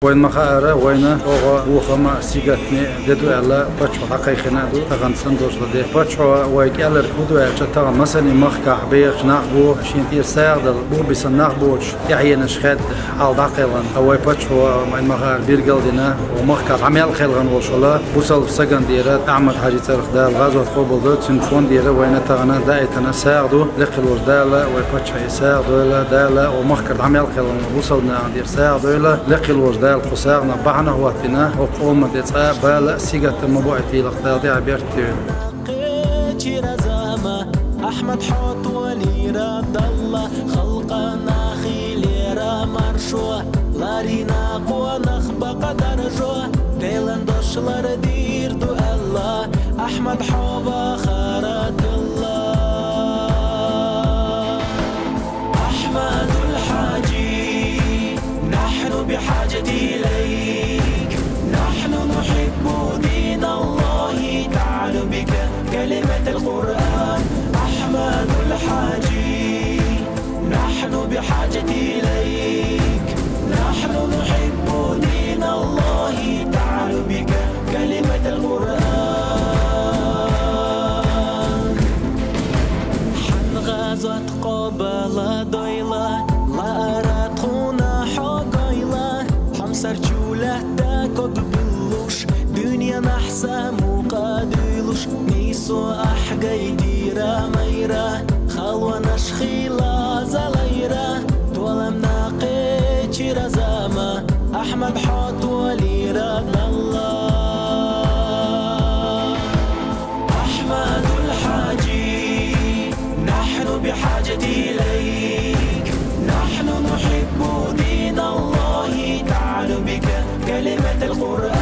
وين مخارة وين أوغا وخما سيجتني ددو على بتشو حقيقنا دو تغن سندوش لدي بتشو ويك على ركودو على تغن مثلا مخ كعبير ناخبو شينتير ساعد بو بس ناخبوش يعين شخد على دقيقا هو بتشو وين مخار بيرجل دينا ومخ كعمل خلقن وشلا بوصل سجن ديرات أعمل حاجة تاريخ دا الغاز وتقبل دو تنفون ديرة وين تغن دايتنا ساعدو لقي الوردالة ويبتشو يساعدو لا دالة ومخ كعمل خلقن وصلنا دير ساعدو لا لقي الوردالة القصار نبعنا وقتنا وقوم دتسا بالا سيجت مبوعتي الاقتصادي عبيرتي أحمد حوت ولي رد الله خلقنا خيليرا مرشوه لارينا قوة نخبق درجوه ديلن دوشلر دير دو الله أحمد حوبا خارت الله أحمد الحاجي نحن بحاجة إليك نحن نحب دين الله تعال بك كلمة القرآن أحمد الحاجي نحن بحاجة إليك نحن نحب دين الله تعال بك كلمة القرآن حن غازت قبل ضيلة لا أراتنا حقيلة حمسر جولة تاكد باللوش دنيا نحسا مقادلوش نيسو أحقاي ديرا ميرا خلوة نشخيلة زليرا تولم ناقيتي رزامة أحمد حوت ولي رد الله أحمد الحاجي نحن بحاجة إليك نحن نحب دين الله تعال بك كلمة القرآن